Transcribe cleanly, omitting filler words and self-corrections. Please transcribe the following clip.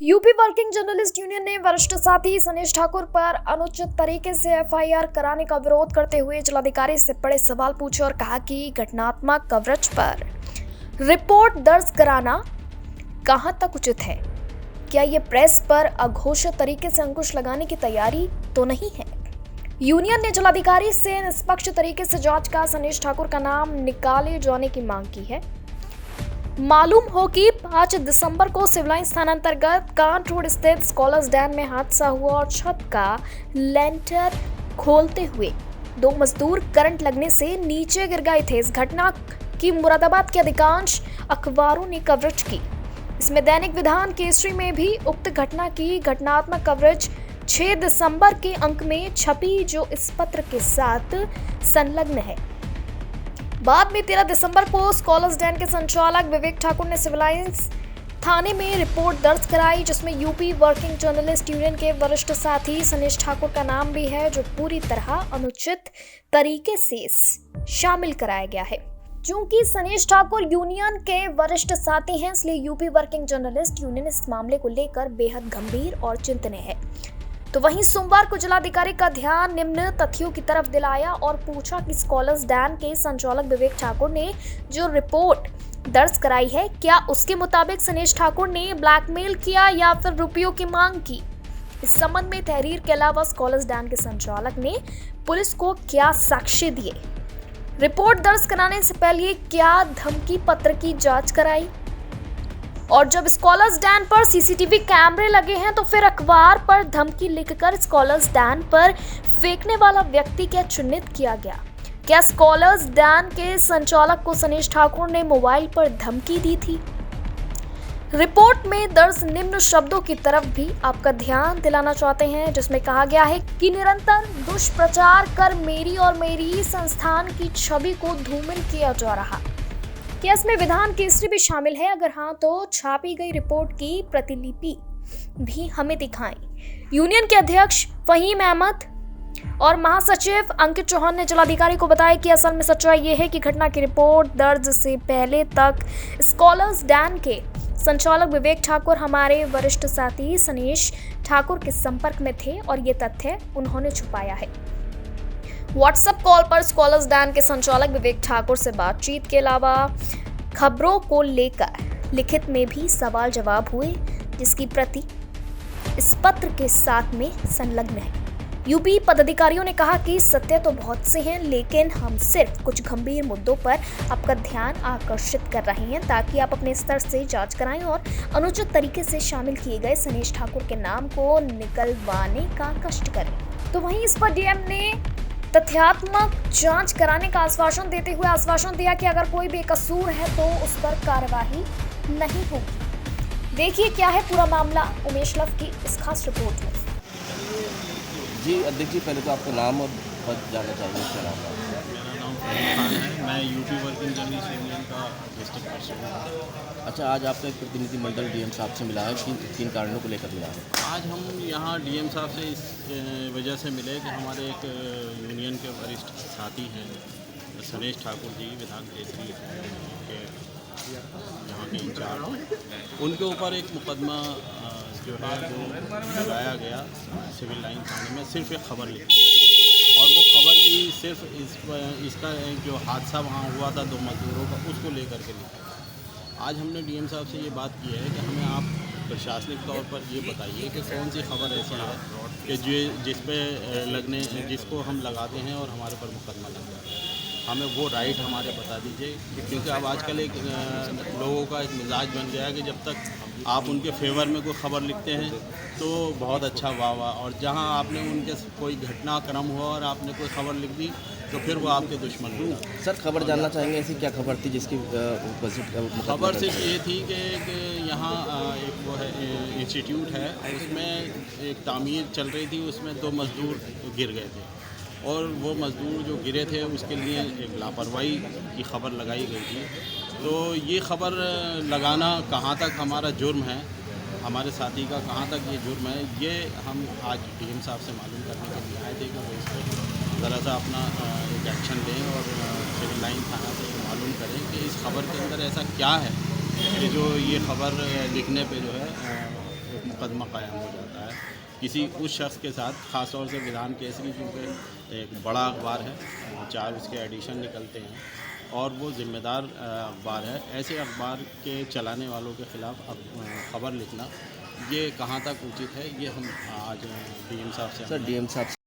UP working journalist union ने वरिष्ठ साथी सनेश ठाकुर पर अनुचित तरीके से एफआईआर कराने का विरोध करते हुए जिलाधिकारी से बड़े सवाल पूछे और कहा कि घटनात्मक कवरेज पर रिपोर्ट दर्ज कराना कहां तक उचित है। क्या ये प्रेस पर अघोषित तरीके से अंकुश लगाने की तैयारी तो नहीं है। यूनियन ने जिलाधिकारी से निष्पक्ष तरीके से जांच का सनेश ठाकुर का नाम निकाले जाने की मांग की है। मालूम हो कि 5 दिसंबर को सिविल लाइंस थाना अंतर्गत कांट रोड स्थित स्कॉलर्स डैम में हादसा हुआ और छत का लेंटर खोलते हुए 2 मजदूर करंट लगने से नीचे गिर गए थे। इस घटना की मुरादाबाद के अधिकांश अखबारों ने कवरेज की। इसमें दैनिक विधान केसरी में भी उक्त घटना की घटनात्मक कवरेज 6 दिसंबर के अंक में छपी, जो इस पत्र के साथ संलग्न है। बाद में 13 दिसंबर को स्कॉलर्स डैम के संचालक विवेक ठाकुर ने सिविल लाइंस थाने में रिपोर्ट दर्ज कराई, जिसमें यूपी वर्किंग जर्नलिस्ट यूनियन के वरिष्ठ साथी सनेश ठाकुर का नाम भी है, जो पूरी तरह अनुचित तरीके से शामिल कराया गया है। चूंकि सनेश ठाकुर यूनियन के वरिष्ठ साथी हैं, इसलिए यूपी वर्किंग जर्नलिस्ट यूनियन इस मामले को लेकर बेहद गंभीर और चिंतनीय है। तो वहीं सोमवार को जिलाधिकारी का ध्यान निम्न तथ्यों की तरफ दिलाया और पूछा कि स्कॉलर्स डैम के संचालक विवेक ठाकुर ने जो रिपोर्ट दर्ज कराई है, क्या उसके मुताबिक सनेश ठाकुर ने ब्लैकमेल किया या फिर रुपयों की मांग की। इस संबंध में तहरीर के अलावा स्कॉलर्स डैम के संचालक ने पुलिस को क्या साक्ष्य दिए, रिपोर्ट दर्ज कराने से पहले क्या धमकी पत्र की जांच कराई, और जब स्कॉलर्स डैम पर सीसीटीवी कैमरे लगे हैं तो फिर अखबार पर धमकी लिखकर स्कॉलर्स डैम पर फेंकने वाला व्यक्ति क्या चिन्हित किया गया। क्या स्कॉलर्स डैम के संचालक को सनेश ठाकुर ने मोबाइल पर धमकी दी थी। रिपोर्ट में दर्ज निम्न शब्दों की तरफ भी आपका ध्यान दिलाना चाहते हैं, जिसमें कहा गया है कि निरंतर दुष्प्रचार कर मेरी और मेरी संस्थान की छवि को धूमिल किया जा रहा। क्या इसमें विधान केसरी भी शामिल है? अगर हाँ तो छापी गई रिपोर्ट की प्रतिलिपि भी हमें दिखाएं। यूनियन के अध्यक्ष फहीम अहमद और महासचिव अंकित चौहान ने जिलाधिकारी को बताया कि असल में सच्चाई ये है कि घटना की रिपोर्ट दर्ज से पहले तक स्कॉलर्स डैम के संचालक विवेक ठाकुर हमारे वरिष्ठ साथी सनेश ठाकुर के संपर्क में थे और ये तथ्य उन्होंने छुपाया है। व्हाट्सएप कॉल पर स्कॉलर्स डैम के संचालक विवेक ठाकुर से बातचीत के अलावा खबरों को लेकर लिखित में भी सवाल जवाब हुए, जिसकी प्रति इस पत्र के साथ में संलग्न है। यूपी पदाधिकारियों ने कहा कि सत्य तो बहुत से हैं, लेकिन हम सिर्फ कुछ गंभीर मुद्दों पर आपका ध्यान आकर्षित कर रहे हैं ताकि आप अपने स्तर से जांच कराएं और अनुचित तरीके से शामिल किए गए सनेश ठाकुर के नाम को निकलवाने का कष्ट करें। तो वहीं इस पर डीएम ने तथ्यात्मक जांच कराने का आश्वासन देते हुए आश्वासन दिया कि अगर कोई बेकसूर है तो उस पर कार्रवाई नहीं होगी। देखिए क्या है पूरा मामला उमेश लव की इस खास रिपोर्ट में। जी अध्यक्ष जी, पहले तो आपका नाम और पद जानना चाहिए। क्या नाम है? मेरा नाम फहीम खान है, मैं यूपी वर्किंग जर्नलिस्ट यूनियन का डिस्ट्रिक्ट प्रेसिडेंट हूँ। अच्छा, आज आपका एक प्रतिनिधि मंडल डीएम साहब से मिला है, किन कारणों को लेकर मिला है? आज हम यहाँ डीएम साहब से इस वजह से मिले कि हमारे एक यूनियन के वरिष्ठ साथी हैं सनेश ठाकुर जी, विधान केसरी के यहाँ के इंचार्ज, उनके ऊपर एक मुकदमा जो है वो लगाया गया सिविल लाइन थाने में, सिर्फ एक खबर लिखी और वो खबर भी सिर्फ इसका जो हादसा वहाँ हुआ था 2 मजदूरों का, उसको लेकर के लिखा। आज हमने डीएम साहब से ये बात की है कि हमें आप प्रशासनिक तौर पर ये बताइए कि कौन सी खबर ऐसी है कि जिसको हम लगाते हैं और हमारे पर मुकदमा लग जाता है। हमें वो राइट हमारे बता दीजिए, क्योंकि अब आजकल एक लोगों का एक मिजाज बन गया है कि जब तक आप उनके फेवर में कोई ख़बर लिखते हैं तो बहुत अच्छा वाह, और जहां आपने उनके कोई घटनाक्रम हुआ और आपने कोई खबर लिख दी तो फिर वो आपके दुश्मन हुए। सर, खबर जानना चाहेंगे ऐसी क्या खबर थी जिसकी खबर सिर्फ ये थी कि यहाँ एक वो है इंस्टीट्यूट है, उसमें एक तामीर चल रही थी, उसमें 2 मज़दूर गिर गए थे और वो मज़दूर जो गिरे थे उसके लिए एक लापरवाही की खबर लगाई गई थी। तो ये खबर लगाना कहाँ तक हमारा जुर्म है, हमारे साथी का कहाँ तक ये जुर्म है, ये हम आज डीएम साहब से मालूम करने के लिए आए थे कि वो इस पर ज़रा सा अपना एक एक्शन लें और सिविल लाइन थाना से मालूम करें कि इस खबर के अंदर ऐसा क्या है कि जो ये खबर लिखने पे जो है मुकदमा कायम हो जाता है किसी उस शख्स के साथ, ख़ास तौर से विधान केसरी क्योंकि एक बड़ा अखबार है, 4 उसके एडिशन निकलते हैं और वो ज़िम्मेदार अखबार है। ऐसे अखबार के चलाने वालों के ख़िलाफ़ अब खबर लिखना ये कहाँ तक उचित है, ये हम आज डीएम साहब से सर डीएम साहब